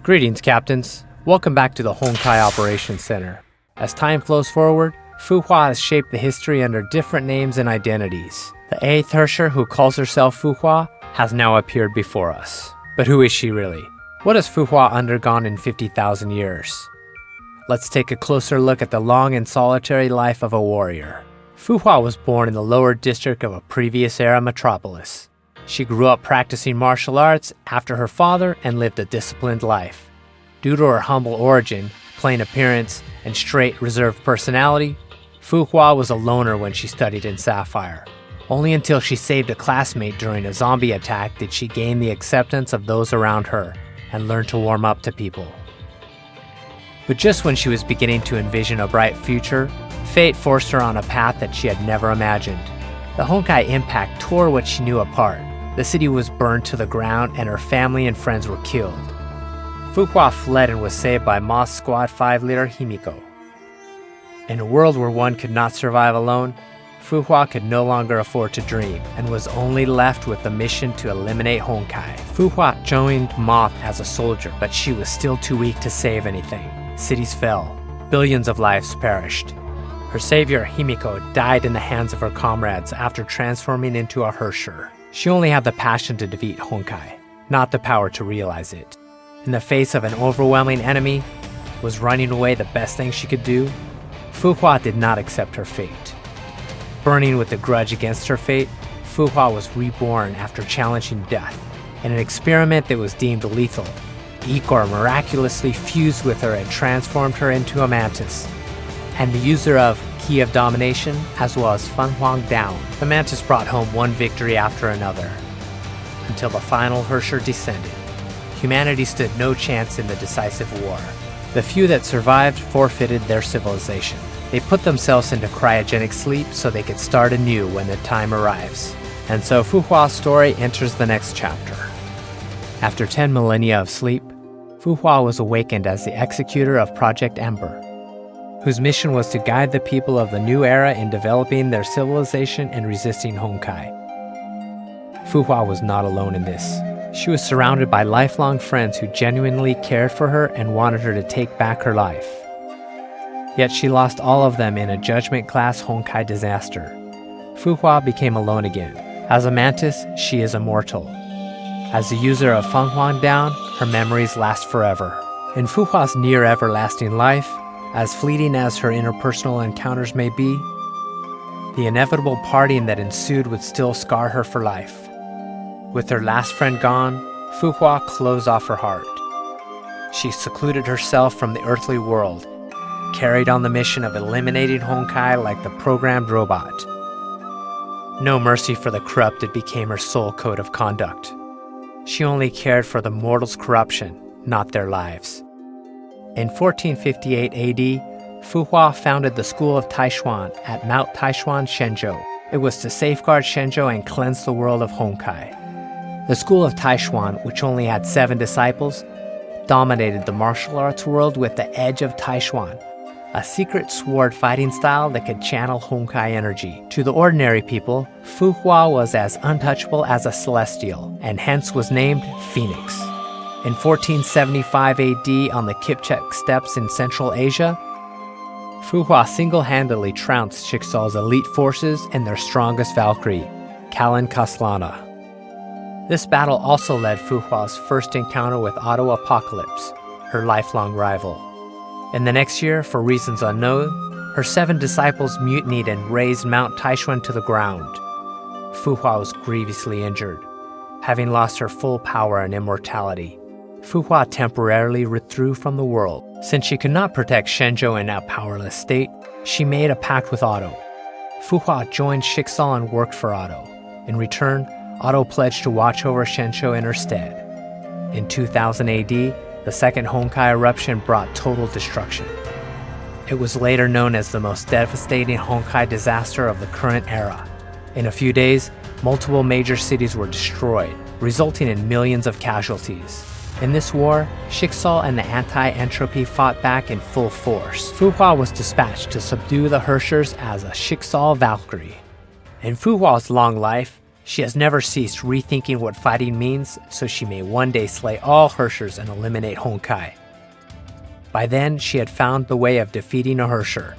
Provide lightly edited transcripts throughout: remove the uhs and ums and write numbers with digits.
Greetings, Captains. Welcome back to the Honkai Operations Center. As time flows forward, Fu Hua has shaped the history under different names and identities. The 8th Herrscher, who calls herself Fu Hua, has now appeared before us. But who is she really? What has Fu Hua undergone in 50,000 years? Let's take a closer look at the long and solitary life of a warrior. Fu Hua was born in the lower district of a previous era metropolis. She grew up practicing martial arts after her father and lived a disciplined life. Due to her humble origin, plain appearance, and straight, reserved personality, Fu Hua was a loner when she studied in Sapphire. Only until she saved a classmate during a zombie attack did she gain the acceptance of those around her and learn to warm up to people. But just when she was beginning to envision a bright future, fate forced her on a path that she had never imagined. The Honkai impact tore what she knew apart. The city was burned to the ground and her family and friends were killed. Fu Hua fled and was saved by Moss Squad 5 leader Himiko. In a world where one could not survive alone, Fu Hua could no longer afford to dream and was only left with the mission to eliminate Honkai. Fu Hua joined Moth as a soldier, but she was still too weak to save anything. Cities fell. Billions of lives perished. Her savior, Himiko, died in the hands of her comrades after transforming into a Herrscher. She only had the passion to defeat Honkai, not the power to realize it. In the face of an overwhelming enemy, was running away the best thing she could do? Fu Hua did not accept her fate. Burning with a grudge against her fate, Fu Hua was reborn after challenging death. In an experiment that was deemed lethal, Igor miraculously fused with her and transformed her into a mantis. And the user of Key of Domination, as well as Fan Huang Down, the mantis brought home one victory after another, until the final Herrscher descended. Humanity stood no chance in the decisive war. The few that survived forfeited their civilization. They put themselves into cryogenic sleep so they could start anew when the time arrives. And so Fu Hua's story enters the next chapter. After 10 millennia of sleep, Fu Hua was awakened as the executor of Project Ember, whose mission was to guide the people of the new era in developing their civilization and resisting Honkai. Fu Hua was not alone in this. She was surrounded by lifelong friends who genuinely cared for her and wanted her to take back her life. Yet she lost all of them in a judgment-class Honkai disaster. Fu Hua became alone again. As a mantis, she is immortal. As the user of Fan Huang Down, her memories last forever. In Fu Hua's near-everlasting life, as fleeting as her interpersonal encounters may be, the inevitable parting that ensued would still scar her for life. With her last friend gone, Fu Hua closed off her heart. She secluded herself from the earthly world, carried on the mission of eliminating Honkai like the programmed robot. No mercy for the corrupted became her sole code of conduct. She only cared for the mortals' corruption, not their lives. In 1458 AD, Fu Hua founded the School of Taishuan at Mount Taishuan, Shenzhou. It was to safeguard Shenzhou and cleanse the world of Honkai. The School of Taishuan, which only had 7 disciples, dominated the martial arts world with the Edge of Taishuan, a secret sword fighting style that could channel Honkai energy. To the ordinary people, Fu Hua was as untouchable as a celestial, and hence was named Phoenix. In 1475 AD, on the Kipchak steppes in Central Asia, Fu Hua single-handedly trounced Schicksal's elite forces and their strongest Valkyrie, Kalin Kaslana. This battle also led Fu Hua's first encounter with Otto Apocalypse, her lifelong rival. In the next year, for reasons unknown, her 7 disciples mutinied and razed Mount Taishuan to the ground. Fu Hua was grievously injured, having lost her full power and immortality. Fu Hua temporarily withdrew from the world. Since she could not protect Shenzhou in a powerless state, she made a pact with Otto. Fu Hua joined Schicksal and worked for Otto. In return, Otto pledged to watch over Shenzhou in her stead. In 2000 AD, the second Honkai eruption brought total destruction. It was later known as the most devastating Honkai disaster of the current era. In a few days, multiple major cities were destroyed, resulting in millions of casualties. In this war, Schicksal and the anti-entropy fought back in full force. Fu Hua was dispatched to subdue the Herrschers as a Schicksal Valkyrie. In Fu Hua's long life, She has never ceased rethinking what fighting means, so she may one day slay all Hershers and eliminate Honkai. By then, she had found the way of defeating a Hersher.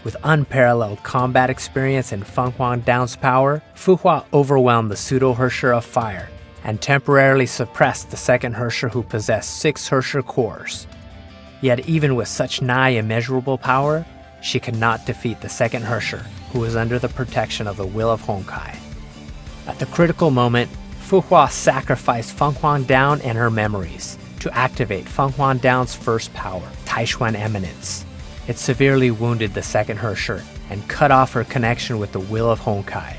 With unparalleled combat experience and Feng Huang Down's power, Fu Hua overwhelmed the pseudo-Hersher of fire and temporarily suppressed the second Hersher who possessed 6 Hersher cores. Yet even with such nigh immeasurable power, she could not defeat the second Hersher, who was under the protection of the will of Honkai. At the critical moment, Fu Hua sacrificed Feng Huang Down and her memories to activate Feng Huang Down's first power, Taishuan Eminence. It severely wounded the second Hersher and cut off her connection with the will of Honkai,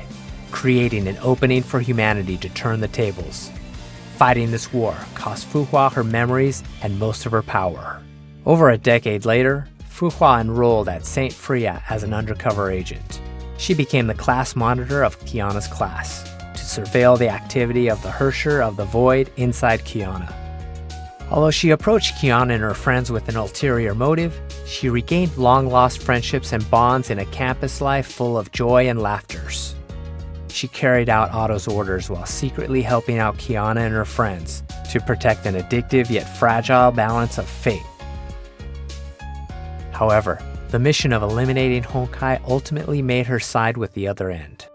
creating an opening for humanity to turn the tables. Fighting this war cost Fu Hua her memories and most of her power. Over a decade later, Fu Hua enrolled at St. Freya as an undercover agent. She became the class monitor of Qiyana's class, to surveil the activity of the Hersher of the Void inside Qiyana. Although she approached Qiyana and her friends with an ulterior motive, she regained long-lost friendships and bonds in a campus life full of joy and laughters. She carried out Otto's orders while secretly helping out Qiyana and her friends to protect an addictive yet fragile balance of fate. However, the mission of eliminating Honkai ultimately made her side with the other end.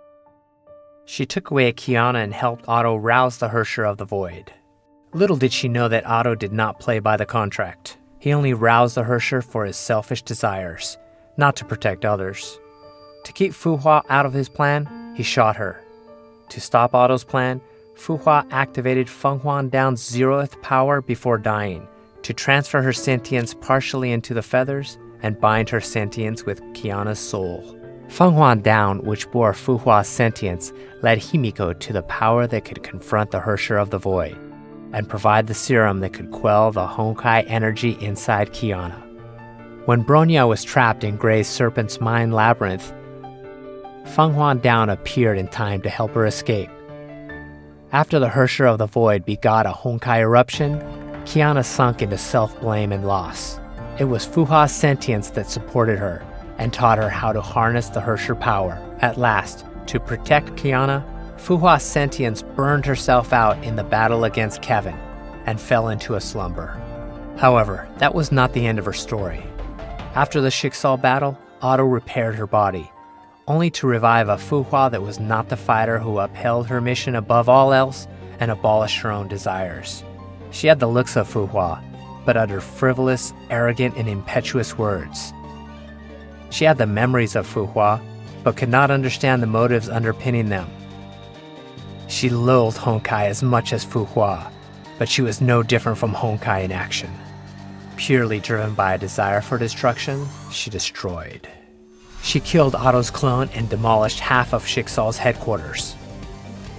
She took away Qiyana and helped Otto rouse the Hersher of the Void. Little did she know that Otto did not play by the contract. He only roused the Hersher for his selfish desires, not to protect others. To keep Fu Hua out of his plan, he shot her. To stop Otto's plan, Fu Hua activated Feng Huang Down's 0th power before dying, to transfer her sentience partially into the feathers and bind her sentience with Qiyana's soul. Feng Huang Down, which bore Fu Hua's sentience, led Himiko to the power that could confront the Hersher of the Void and provide the serum that could quell the Honkai energy inside Qiyana. When Bronya was trapped in Grey's Serpent's Mind Labyrinth, Feng Huang Down appeared in time to help her escape. After the Hersher of the Void begot a Honkai eruption, Qiyana sunk into self-blame and loss. It was Fu Hua's sentience that supported her and taught her how to harness the Hersher power. At last, to protect Qiyana, Fu Hua's sentience burned herself out in the battle against Kevin and fell into a slumber. However, that was not the end of her story. After the Schicksal battle, Otto repaired her body, only to revive a Fu Hua that was not the fighter who upheld her mission above all else and abolished her own desires. She had the looks of Fu Hua, but uttered frivolous, arrogant, and impetuous words. She had the memories of Fu Hua, but could not understand the motives underpinning them. She loathed Honkai as much as Fu Hua, but she was no different from Honkai in action. Purely driven by a desire for destruction, she destroyed. She killed Otto's clone and demolished half of Schicksal's headquarters.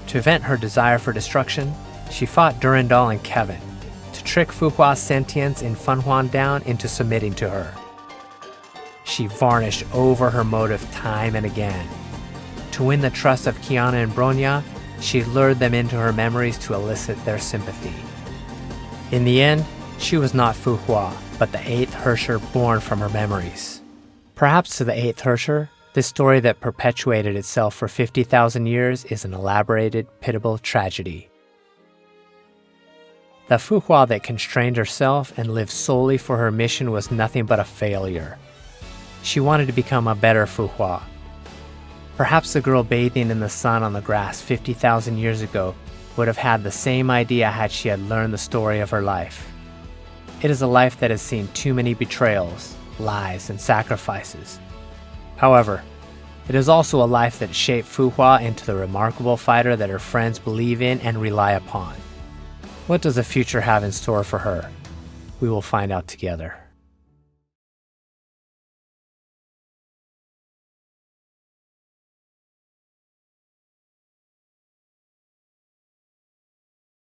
To vent her desire for destruction, she fought Durandal and Kevin, to trick Fu Hua's sentience in Feng Huang Down into submitting to her. She varnished over her motive time and again. To win the trust of Qiyana and Bronya, she lured them into her memories to elicit their sympathy. In the end, she was not Fu Hua, but the 8th Hersher born from her memories. Perhaps to the 8th Hersher, this story that perpetuated itself for 50,000 years is an elaborated, pitiable tragedy. The Fu Hua that constrained herself and lived solely for her mission was nothing but a failure. She wanted to become a better Fu Hua. Perhaps the girl bathing in the sun on the grass 50,000 years ago would have had the same idea had she had learned the story of her life. It is a life that has seen too many betrayals, lies, and sacrifices. However, it is also a life that shaped Fu Hua into the remarkable fighter that her friends believe in and rely upon. What does the future have in store for her? We will find out together.